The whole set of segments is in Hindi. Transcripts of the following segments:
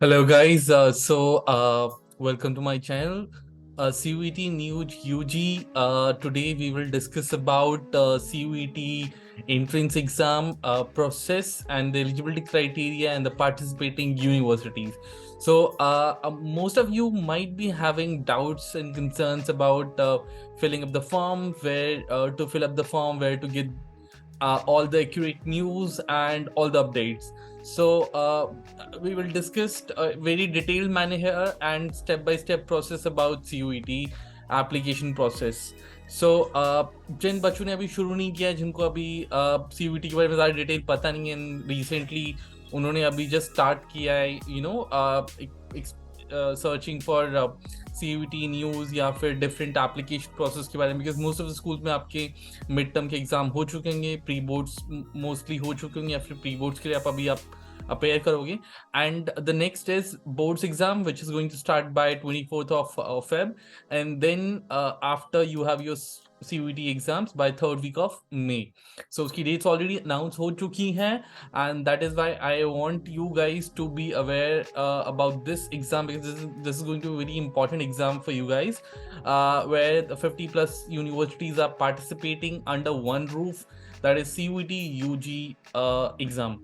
Hello guys, welcome to my channel, CUET News UG. Today we will discuss about CUET entrance exam process and the eligibility criteria and the participating universities. Most of you might be having doubts and concerns about filling up the form, where to fill up the form, where to get all the accurate news and all the updates. We will discuss a very detailed manner here and step-by-step process about CUET application process. जिन बच्चों ने अभी शुरू नहीं किया, जिनको अभी CUET के बारे में ज़्यादा डिटेल पता नहीं है, रिसेंटली उन्होंने अभी जस्ट स्टार्ट किया है, सर्चिंग फॉर CUET न्यूज़ या फिर डिफरेंट एप्लीकेशन प्रोसेस के बारे में, because most of the school में आपके मिड टर्म के एग्जाम हो चुके होंगे, प्री बोर्ड्स मोस्टली हो चुके होंगे, या फिर प्री बोर्ड्स के लिए आप अपेयर करोगे. And the next is boards exam which is going to start by 24th of Feb, and then after you have your CUET exams by third week of May. So उसकी dates already announced हो चुकी हैं, and that is why I want you guys to be aware about this exam, because this is going to be a very important exam for you guys, where the 50 plus universities are participating under one roof, that is CUET UG exam.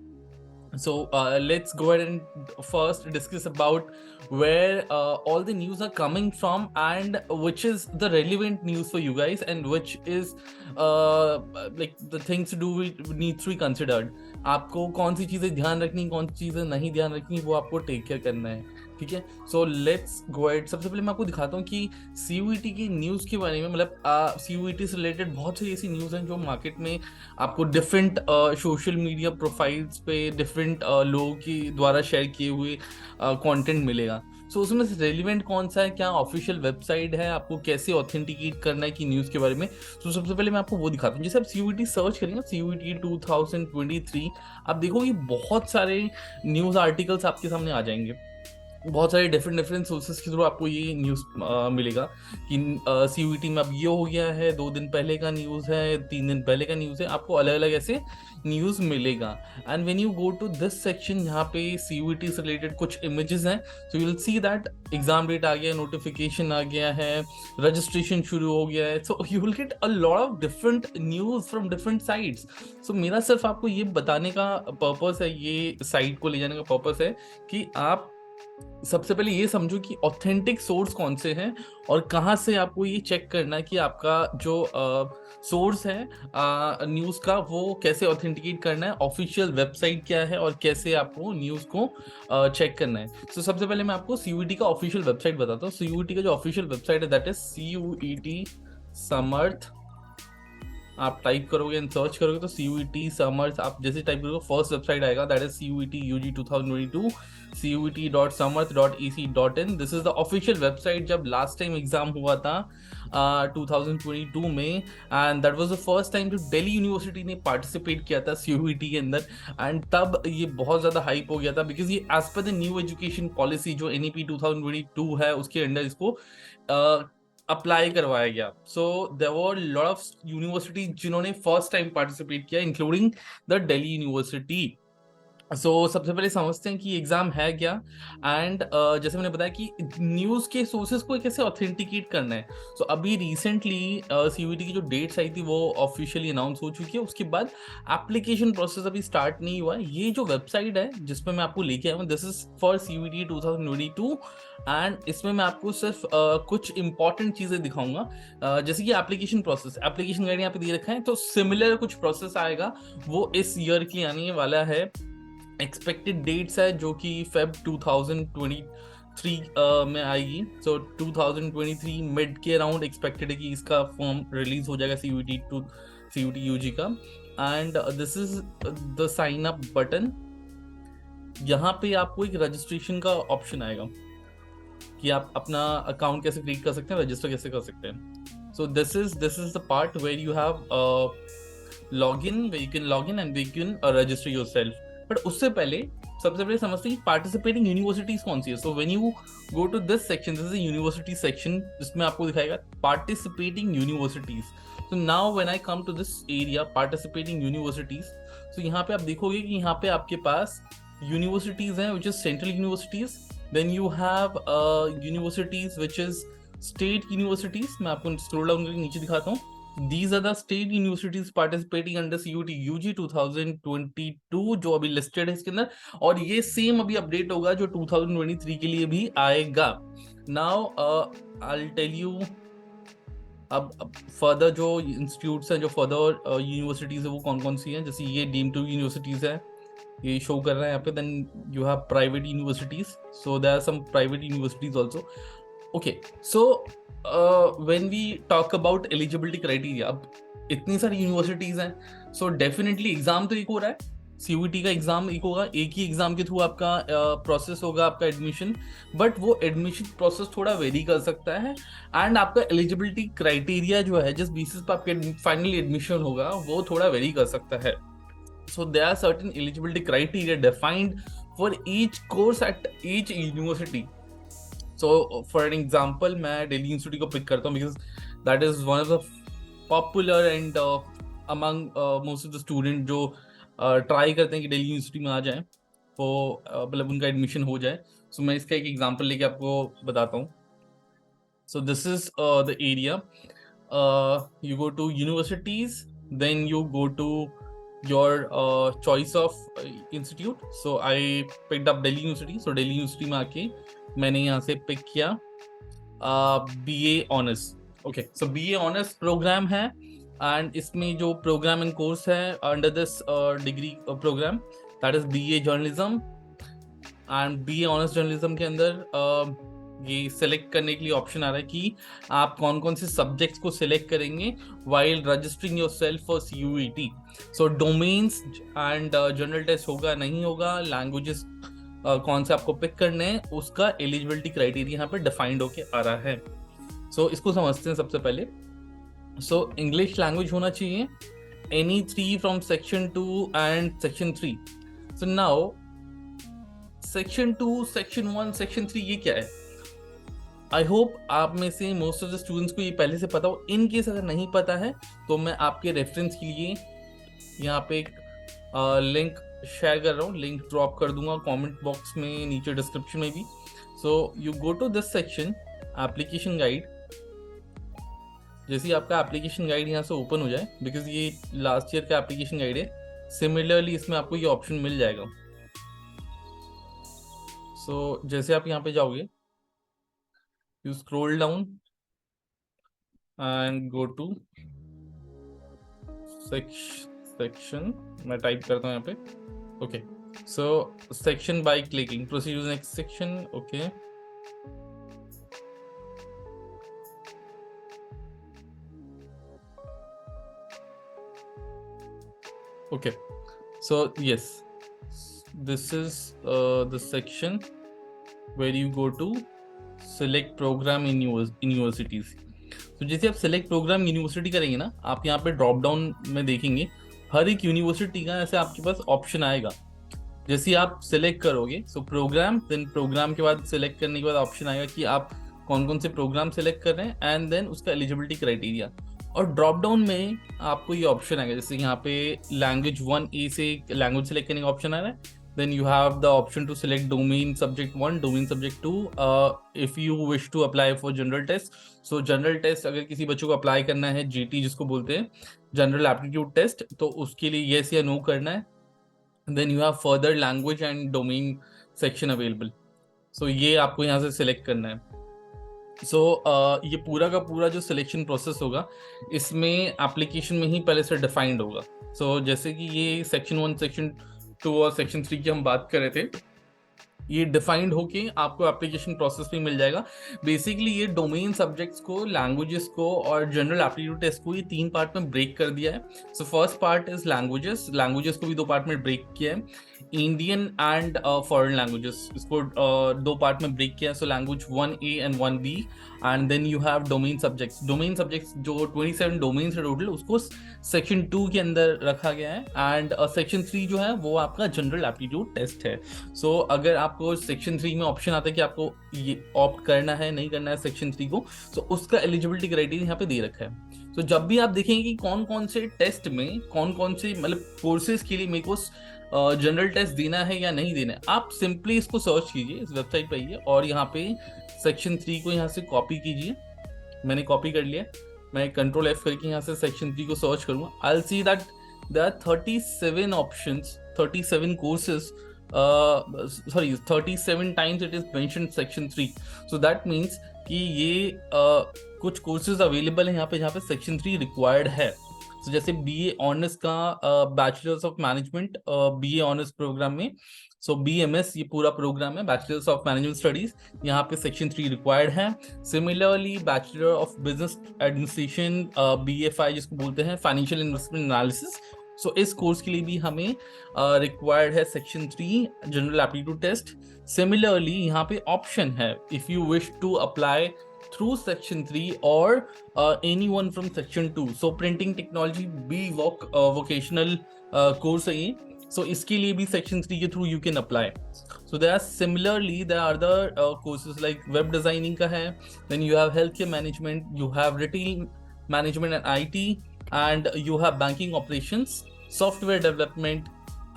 Let's go ahead and first discuss about where all the news are coming from and which is the relevant news for you guys, and which is like the things to do with needs to be considered. आपको कौन सी चीज़ें ध्यान रखनी, कौन सी चीज़ें नहीं ध्यान रखनी, वो आपको टेक केयर करना है. ठीक है, सो लेट्स गो एट. सबसे पहले मैं आपको दिखाता हूँ कि CUET की न्यूज़ के बारे में, मतलब CUET से रिलेटेड बहुत सारी ऐसी न्यूज़ हैं जो मार्केट में आपको डिफरेंट सोशल मीडिया प्रोफाइल्स पे डिफरेंट लोगों के द्वारा शेयर किए हुए कंटेंट मिलेगा. सो उसमें से रेलिवेंट कौन सा है, क्या ऑफिशियल वेबसाइट है, आपको कैसे ऑथेंटिकेट करना है कि न्यूज़ के बारे में. तो सबसे पहले मैं आपको वो दिखाता हूँ. जैसे आप CUET सर्च करेंगे, CUET 2023, आप देखोगे बहुत सारे न्यूज़ आर्टिकल्स आपके सामने आ जाएंगे. बहुत सारे डिफरेंट सोर्सेज के थ्रू आपको ये न्यूज़ मिलेगा कि CUET में अब ये हो गया है, 2 दिन पहले का न्यूज़ है, 3 दिन पहले का न्यूज़ है, आपको अलग अलग ऐसे न्यूज़ मिलेगा. And when you go to this section, यहाँ पे CUET से रिलेटेड कुछ इमेजेस हैं. So you will see that exam date आ गया है, नोटिफिकेशन आ गया है, रजिस्ट्रेशन शुरू हो गया है. So you will get a lot of different news from different sites. So मेरा सिर्फ आपको ये बताने का पर्पस है, ये साइट को ले जाने का पर्पस है कि आप सबसे पहले ये समझो कि ऑथेंटिक सोर्स कौन से हैं और कहाँ से आपको ये चेक करना है कि आपका जो सोर्स है न्यूज़ का, वो कैसे ऑथेंटिकेट करना है, ऑफिशियल वेबसाइट क्या है और कैसे आपको न्यूज़ को चेक करना है. सबसे पहले मैं आपको CUET का ऑफिशियल वेबसाइट बताता हूँ. CUET का जो ऑफिशियल वेबसाइट है दैट इज CUET समर्थ. आप टाइप करोगे एंड सर्च करोगे तो CUET समर्थ, आप जैसे टाइप करोगे फर्स्ट वेबसाइट आएगा, that is CUET UG 2022 CUET.samarth.ac.in. This is the official website. जब लास्ट टाइम एग्जाम हुआ था 2022 में, and that was the first time जो दिल्ली यूनिवर्सिटी ने पार्टिसिपेट किया था CUET के अंदर, एंड तब ये बहुत ज़्यादा हाइप हो गया था, बिकॉज ये as per the new education policy जो NEP 2022 है उसके अंडर इसको अप्लाई करवाया गया. So there were lot of university जिन्होंने फर्स्ट टाइम पार्टिसिपेट किया, इंक्लूडिंग द दिल्ली यूनिवर्सिटी. सबसे पहले समझते हैं कि एग्जाम है क्या, एंड जैसे मैंने बताया कि न्यूज़ के सोर्सेज को कैसे ऑथेंटिकेट करना है. अभी रिसेंटली CUET की जो डेट्स आई थी वो ऑफिशियली अनाउंस हो चुकी है. उसके बाद एप्लीकेशन प्रोसेस अभी स्टार्ट नहीं हुआ है. ये जो वेबसाइट है जिसपे मैं आपको लेके आया हूँ, this is for CUET 2022, and इसमें मैं आपको सिर्फ कुछ इंपॉर्टेंट चीज़ें दिखाऊंगा, जैसे कि एप्लीकेशन प्रोसेस. एप्लीकेशन गाइड यहाँ पे दे रखा है, तो सिमिलर कुछ प्रोसेस आएगा वो इस ईयर की आने वाला है. एक्सपेक्टेड डेट्स है जो कि Feb 2023 में आएगी. 2023 मिड के अराउंड एक्सपेक्टेड है कि इसका फॉर्म रिलीज हो जाएगा CUET UG का. And this is the sign up button. यहाँ पे आपको एक रजिस्ट्रेशन का ऑप्शन आएगा कि आप अपना अकाउंट कैसे क्रिएट कर सकते हैं, रजिस्टर कैसे कर सकते हैं. This is the part where you have login, where you can log in and you can register yourself. But उससे पहले सबसे पहले समझते हैं कि पार्टिसिपेटिंग यूनिवर्सिटीज कौन सी है. So when you go to this section, this is university section, जिसमें आपको दिखाएगा participating universities. So now when I come to this area participating universities, so यहाँ पे आप देखोगे कि यहाँ पे आपके पास universities हैं which is central universities, then you have universities which is state universities. मैं आपको scroll down करके नीचे दिखाता हूँ. These are the state universities participating under CUET UG 2022 जो अभी listed है इसके अंदर, और ये सेम अभी अपडेट होगा जो 2023 के लिए भी आएगा. Now I'll tell you अब फर्दर जो इंस्टीट्यूट्स हैं, जो फर्दर यूनिवर्सिटीज है वो कौन कौन सी हैं. जैसे ये डीम्ड टू यूनिवर्सिटीज है, ये शो कर रहा है यहाँ पे. Then you have private universities, so there are some private universities also. Okay, so when we talk about eligibility criteria, अब इतनी सारी यूनिवर्सिटीज हैं, सो डेफिनेटली एग्जाम तो एक हो रहा है, सीयूईटी का एग्जाम एक होगा, एक ही एग्जाम के थ्रू आपका प्रोसेस होगा आपका एडमिशन. बट वो एडमिशन प्रोसेस थोड़ा वेरी कर सकता है, एंड आपका एलिजिबिलिटी क्राइटेरिया जो है जिस बेसिस पर आपके फाइनली एडमिशन होगा वो थोड़ा वेरी कर सकता है. So there are certain eligibility criteria defined for each course at each university. So for an example मैं दिल्ली यूनिवर्सिटी को पिक करता हूँ because that is one of the popular and among most of the student जो ट्राई करते हैं कि दिल्ली यूनिवर्सिटी में आ जाएं, तो मतलब उनका एडमिशन हो जाए. सो मैं इसका एक एग्जांपल लेके आपको बताता हूँ. So this is the area. You go to universities, then you go to your choice of institute. So I picked up Delhi university. So Delhi university में आके मैंने यहाँ से पिक किया BA honours. Okay, so BA honours programme है, एंड इसमें जो प्रोग्राम एंड कोर्स है under this degree programme that is BA journalism. And BA honours journalism के अंदर ये सिलेक्ट करने के लिए ऑप्शन आ रहा है कि आप कौन कौन से सब्जेक्ट्स को सिलेक्ट करेंगे while registering yourself for CUET. So domains and general test होगा नहीं होगा, लैंग्वेजेस कौन से आपको पिक करने हैं, उसका एलिजिबिलिटी क्राइटेरिया यहाँ पे डिफाइंड होके आ रहा है. सो इसको समझते हैं सबसे पहले. So English language होना चाहिए any 3 from section 2 and section 3. So now section 2, section 1, section 3 ये क्या है? I hope आप में से most of the students को ये पहले से पता हो. In case अगर नहीं पता है तो मैं आपके रेफरेंस के लिए यहाँ पे एक लिंक शेयर कर रहा हूँ, लिंक ड्रॉप कर दूंगा कमेंट बॉक्स में, नीचे डिस्क्रिप्शन में भी. So you go to this section application guide. जैसे आपका एप्लीकेशन गाइड यहाँ से ओपन हो जाए, बिकॉज ये लास्ट ईयर का एप्लीकेशन गाइड है, सिमिलरली इसमें आपको ये ऑप्शन मिल जाएगा. सो जैसे आप यहाँ पे जाओगे, you scroll down and go to section. मैं टाइप करता हूँ यहाँ पे. Okay, so section by clicking proceed to next section. Okay, okay, so yes, this is the section where you go to select program in universities. तो जैसे आप select program यूनिवर्सिटी करेंगे ना, आप यहाँ पे ड्रॉप डाउन में देखेंगे हर एक यूनिवर्सिटी का ऐसे आपके पास ऑप्शन आएगा. जैसे आप सिलेक्ट करोगे सो प्रोग्राम, देन प्रोग्राम के बाद सिलेक्ट करने के बाद ऑप्शन आएगा कि आप कौन कौन से प्रोग्राम सिलेक्ट कर रहे हैं, एंड देन उसका एलिजिबिलिटी क्राइटेरिया. और ड्रॉप डाउन में आपको ये ऑप्शन आएगा, जैसे यहाँ पे लैंग्वेज 1A से लैंग्वेज सेलेक्ट करने का ऑप्शन आ रहा है. Then you have the option to select domain subject 1, domain subject 2. If you wish to apply for general test, so general test अगर किसी बच्चों को अप्लाई करना है, GT जिसको बोलते हैं जनरल एप्टीट्यूड टेस्ट, तो उसके लिए येस या नो करना है. Then you have further language and domain section available. So ये आपको यहाँ से सिलेक्ट करना है. सो ये पूरा का पूरा जो सिलेक्शन प्रोसेस होगा इसमें एप्लीकेशन में ही पहले से डिफाइंड होगा. सो जैसे कि ये सेक्शन 1, सेक्शन 2 और सेक्शन 3 की हम बात कर रहे थे, ये डिफाइंड होके आपको एप्लीकेशन प्रोसेस में मिल जाएगा. बेसिकली ये डोमेन सब्जेक्ट्स को, लैंग्वेजेस को और जनरल एप्टीट्यूड टेस्ट को ये 3 पार्ट में ब्रेक कर दिया है. So first part is languages. Languages को भी 2 पार्ट में ब्रेक किया है, इंडियन एंड फॉरेन लैंग्वेजेस, इसको 2 पार्ट में ब्रेक किया है. So language 1A and 1B, and then you have domain subjects. Domain subjects जो 27 डोमेन्स है टोटल, उसको सेक्शन 2 के अंदर रखा गया है. एंड सेक्शन 3 जो है वो आपका जनरल एप्टीट्यूड टेस्ट है. सो अगर आपको सेक्शन 3 में ऑप्शन आता है कि आपको ये ऑप्ट करना है नहीं करना है सेक्शन 3 को, तो उसका एलिजिबिलिटी क्राइटेरिया यहाँ पे दे रखा है. तो जब भी आप देखेंगे कि कौन कौन से टेस्ट में कौन कौन से मतलब कोर्सेज के लिए मेरे को जनरल टेस्ट देना है या नहीं देना है, आप सिंपली इसको सर्च कीजिए, इस वेबसाइट पे आइए और यहाँ पे सेक्शन 3 को यहाँ से कॉपी कीजिए। मैंने कॉपी कर लिया, मैं कंट्रोल F करके यहाँ से सेक्शन 3 को सर्च करूँगा। I will see that there are 37 options, 37 courses, sorry 37 times it is mentioned section 3, so that means कि ये कुछ कोर्सेज अवेलेबल है यहाँ पे जहाँ पे सेक्शन 3 रिक्वायर्ड है। तो जैसे BA ऑनर्स का bachelors of management BA honours programme में, सो BMS ये पूरा प्रोग्राम है, बैचलर्स ऑफ मैनेजमेंट स्टडीज, यहाँ पे सेक्शन 3 रिक्वायर्ड है। Similarly bachelor of business administration BFI जिसको बोलते हैं फाइनेंशियल इन्वेस्टमेंट एनालिसिस, सो इस कोर्स के लिए भी हमें रिक्वायर्ड है section 3 general aptitude test. Similarly यहाँ पे ऑप्शन है, if you wish to apply through section 3 or anyone from section 2, so printing technology BVOC vocational course है ये, so इसके लिए भी section 3 के through you can apply। So there are similarly there are other courses like web designing का है, then you have healthcare management, you have retail management and IT, and you have banking operations, software development,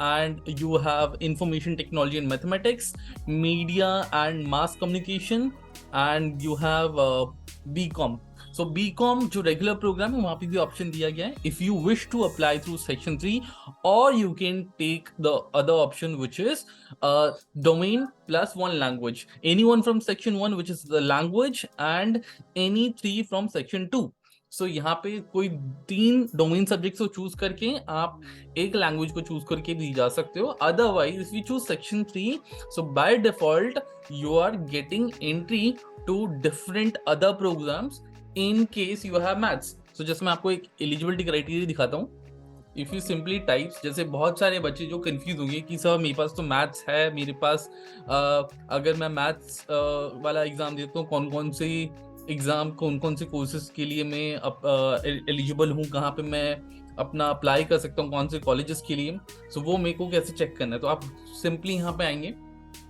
and you have information technology and mathematics, media and mass communication, and you have BCom। So BCom जो रेगुलर प्रोग्राम है वहाँ पे भी ऑप्शन दिया गया है, if you wish to apply through section 3, or you can take the other option which is domain plus one language, anyone from section 1 which is the language, and any 3 from section 2। सो यहाँ पे कोई 3 डोमेन सब्जेक्ट्स को चूज करके आप एक लैंग्वेज को चूज करके भी जा सकते हो। Otherwise if you choose section 3, so by default you are getting entry to different other programmes in case you have maths. So जैसे मैं आपको एक एलिजिबिलिटी क्राइटेरिया दिखाता हूँ, इफ यू सिंपली टाइप्स, जैसे बहुत सारे बच्चे जो कंफ्यूज होंगे कि सर मेरे पास तो मैथ्स है, मेरे पास अगर मैं मैथ्स वाला एग्जाम देता हूँ, कौन कौन से एग्जाम, कौन कौन से कोर्सेज के लिए मैं एलिजिबल हूँ, कहाँ पे मैं अपना अप्लाई कर सकता हूँ, कौन से कॉलेजेस के लिए, सो वो मेरे को कैसे चेक करना है। तो आप सिंपली यहाँ पे आएंगे,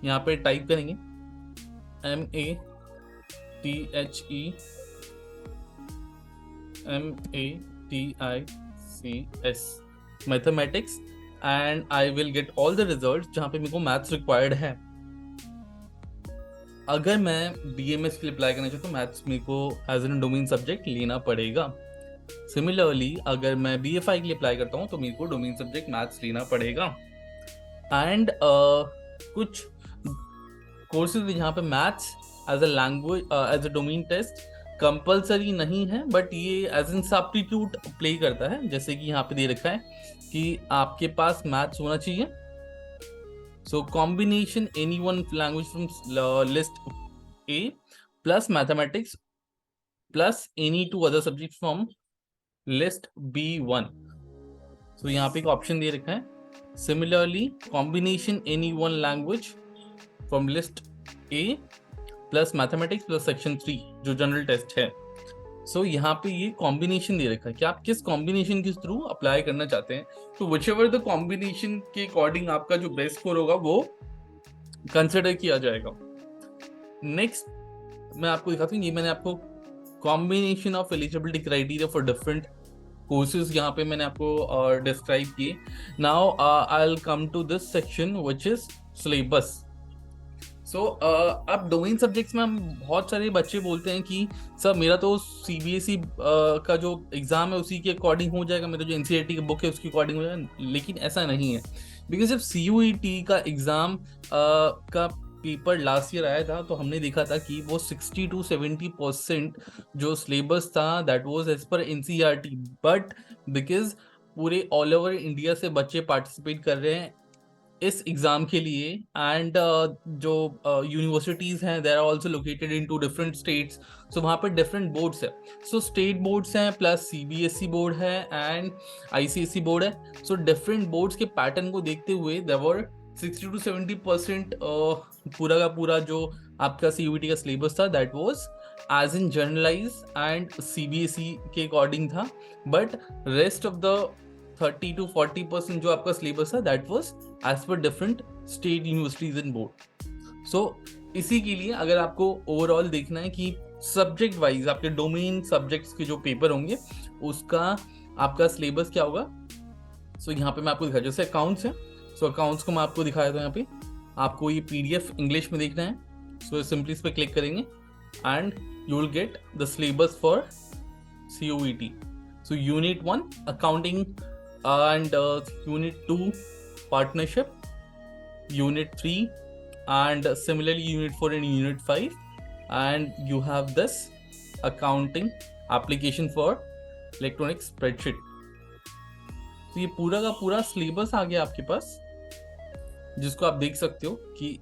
यहाँ पे टाइप करेंगे MATHEMATICS mathematics, and I will get all the result जहाँ पे मेरे को मैथ्स रिक्वायर्ड है। अगर मैं BMS के लिए अप्लाई करना चाहता हूँ, मैथ्स मेरे को एज एन डोमेन सब्जेक्ट लेना पड़ेगा। सिमिलरली अगर मैं BFI के लिए अप्लाई करता हूँ तो मेरे को डोमेन सब्जेक्ट मैथ्स लेना पड़ेगा। एंड कुछ कोर्सेज यहाँ पे maths as a language as a domain test compulsory नहीं है, बट ये एज एन सब्स्टिट्यूट प्ले करता है। जैसे कि यहाँ पे दे रखा है कि आपके पास मैथ्स होना चाहिए, so combination any one language from list A plus mathematics plus any 2 other subjects from list B1। so यहाँ पे एक ऑप्शन दे रखा है, similarly combination any one language from list A plus mathematics plus section 3 जो जनरल टेस्ट है। सो यहाँ पे ये कॉम्बिनेशन दे रखा है कि आप किस कॉम्बिनेशन के थ्रू अप्लाई करना चाहते हैं। तो व्हिचएवर द कॉम्बिनेशन के अकॉर्डिंग आपका जो बेस्ट स्कोर होगा वो कंसिडर किया जाएगा। नेक्स्ट मैं आपको दिखाता हूँ, ये मैंने आपको combination of eligibility criteria for different courses यहाँ पे मैंने आपको डिस्क्राइब किए। Now I will come to this section which is syllabus. So अब डोमेन सब्जेक्ट्स में हम बहुत सारे बच्चे बोलते हैं कि सर मेरा तो CBSE का जो एग्ज़ाम है उसी के अकॉर्डिंग हो जाएगा, मेरा जो NCERT की बुक है उसके अकॉर्डिंग हो जाएगा, लेकिन ऐसा नहीं है। बिकॉज जब CUET का एग्ज़ाम का पेपर लास्ट ईयर आया था तो हमने देखा था कि वो 60 to 70% जो सिलेबस था that was as per NCERT, but because पूरे ऑल ओवर इंडिया से बच्चे पार्टिसिपेट कर रहे हैं इस एग्जाम के लिए, एंड जो यूनिवर्सिटीज़ हैं they are also located in 2 different states, so वहाँ पर डिफरेंट बोर्ड्स है। सो स्टेट बोर्ड्स हैं प्लस CBSE बोर्ड है एंड ICSE बोर्ड है। सो डिफरेंट बोर्ड्स के पैटर्न को देखते हुए देयर वर 60 to 70% पूरा का पूरा जो आपका CUET का सिलेबस था that was as in generalise and CBSE के अकॉर्डिंग था, but rest of the 30 to 40% जो आपका सिलेबस था that was as per different state universities and board. So इसी के लिए अगर आपको ओवरऑल देखना है कि सब्जेक्ट वाइज आपके डोमेन सब्जेक्ट्स के जो पेपर होंगे उसका आपका सिलेबस क्या होगा, सो यहाँ पे मैं आपको दिखा, जैसे अकाउंट्स है, सो अकाउंट्स को मैं आपको दिखाया था यहाँ पे, आपको ये PDF इंग्लिश में देखना है, सो सिंपली इस पर क्लिक करेंगे and you will get the syllabus for COET. So Unit 1 accounting and Unit 2 partnership, Unit 3 and similarly Unit 4 and Unit 5, and you have this accounting application for electronic spreadsheet. तो ये पूरा का पूरा सिलेबस आ गया आपके पास, जिसको आप देख सकते हो कि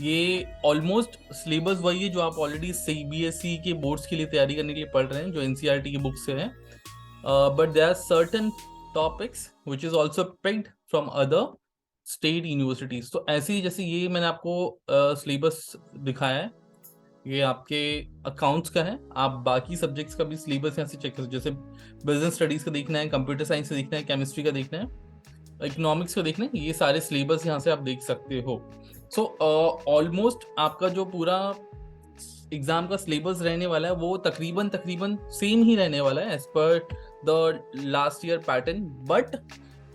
ये ऑलमोस्ट सिलेबस वही है जो आप ऑलरेडी CBSE के बोर्ड्स के लिए तैयारी करने के लिए पढ़ रहे हैं, जो NCERT की बुक से है, but there are certain topics which is also picked from other state universities. तो ऐसे ही जैसे ये मैंने आपको सिलेबस दिखाया है, ये आपके अकाउंट्स का है, आप बाकी सब्जेक्ट्स का भी सिलेबस यहाँ से चेक कर सकते हो. जैसे बिजनेस स्टडीज का देखना है, कंप्यूटर साइंस का देखना है, केमिस्ट्री का देखना है, इकोनॉमिक्स का देखना है, ये सारे सिलेबस यहाँ से आप देख सकते हो. सो ऑलमोस्ट आपका जो पूरा एग्जाम का सिलेबस रहने वाला है वो तकरीबन सेम ही रहने वाला है as per the last year pattern. But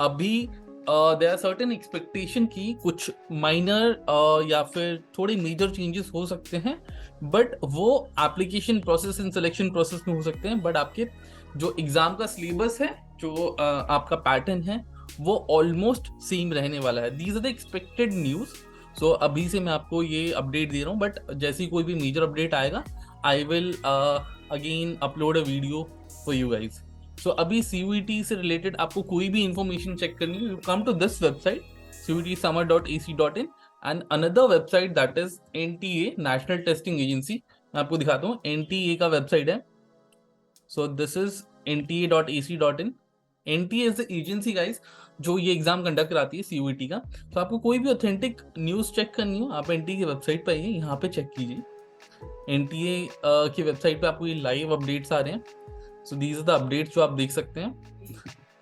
अभी देयर आर सर्टेन एक्सपेक्टेशन की कुछ माइनर या फिर थोड़े मेजर चेंजेस हो सकते हैं, बट वो application process and selection process में हो सकते हैं. बट आपके जो एग्जाम का सिलेबस है, जो आपका पैटर्न है, वो ऑलमोस्ट सेम रहने वाला है. These are the expected news. So अभी से मैं आपको ये अपडेट दे रहा हूँ, बट जैसे ही कोई भी मेजर अपडेट आएगा I will again upload a video for you guys. So अभी CUET से रिलेटेड आपको कोई भी इंफॉर्मेशन चेक करनी है, you come to this website cuetsummer.ac.in and another website that is NTA national testing agency. मैं आपको दिखाता हूँ, NTA का वेबसाइट है. So this is nta.ac.in. NTA is the agency guys जो ये एग्जाम कंडक्ट कराती है CUET का. तो आपको कोई भी ऑथेंटिक न्यूज चेक करनी हो, आप NTA की वेबसाइट पर आइए, यहाँ पे चेक कीजिए. NTA की वेबसाइट पे आपको ये लाइव अपडेट्स आ रहे हैं. So these are the updates जो आप देख सकते हैं.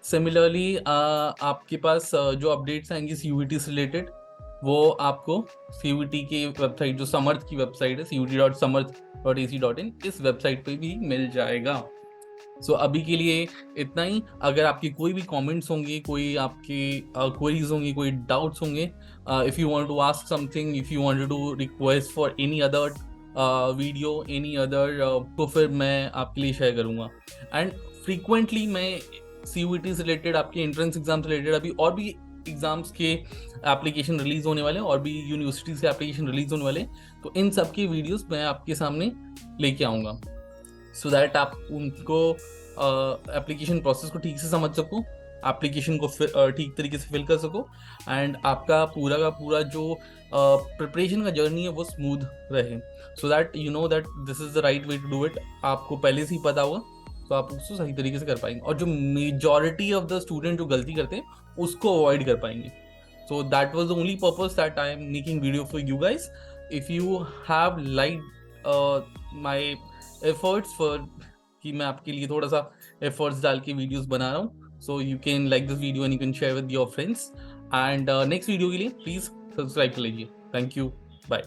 सिमिलरली आपके पास जो अपडेट्स आएंगी CUET से रिलेटेड, वो आपको CUET की वेबसाइट जो समर्थ की वेबसाइट है cuet.samarth.ac.in, इस वेबसाइट पे भी मिल जाएगा. सो अभी के लिए इतना ही. अगर आपकी कोई भी कमेंट्स होंगे, कोई आपके क्वेरीज होंगी, कोई डाउट्स होंगे, if you want to ask something, if you want to request for any other video, any other, तो फिर मैं आपके लिए शेयर करूँगा. एंड फ्रीक्वेंटली मैं CUET से रिलेटेड, आपके एंट्रेंस एग्जाम से रिलेटेड अभी और भी एग्जाम्स के एप्लीकेशन रिलीज होने वाले हैं, और भी यूनिवर्सिटी से एप्लीकेशन रिलीज होने वाले हैं, तो इन सब की वीडियोस मैं आपके सामने लेके आऊँगा, सो दैट आप उनको एप्लीकेशन प्रोसेस को ठीक से समझ सको, एप्लीकेशन को ठीक तरीके से फिल कर सको, एंड आपका पूरा का पूरा जो प्रिपरेशन का जर्नी है वो स्मूथ रहे, so that you know that this is the right way to do it. आपको पहले से ही पता होगा, तो आप उसको सही तरीके से कर पाएंगे, और जो मेजॉरिटी ऑफ द स्टूडेंट जो गलती करते हैं उसको अवॉइड कर पाएंगे. So that was the only purpose that I am making video for you guys. If you have like my efforts for कि मैं आपके लिए थोड़ा सा एफर्ट्स डाल के वीडियोस बना रहा हूँ, so you can like this video and you can share with your friends, and next video के लिए प्लीज सब्सक्राइब कर लीजिए. Thank you, bye.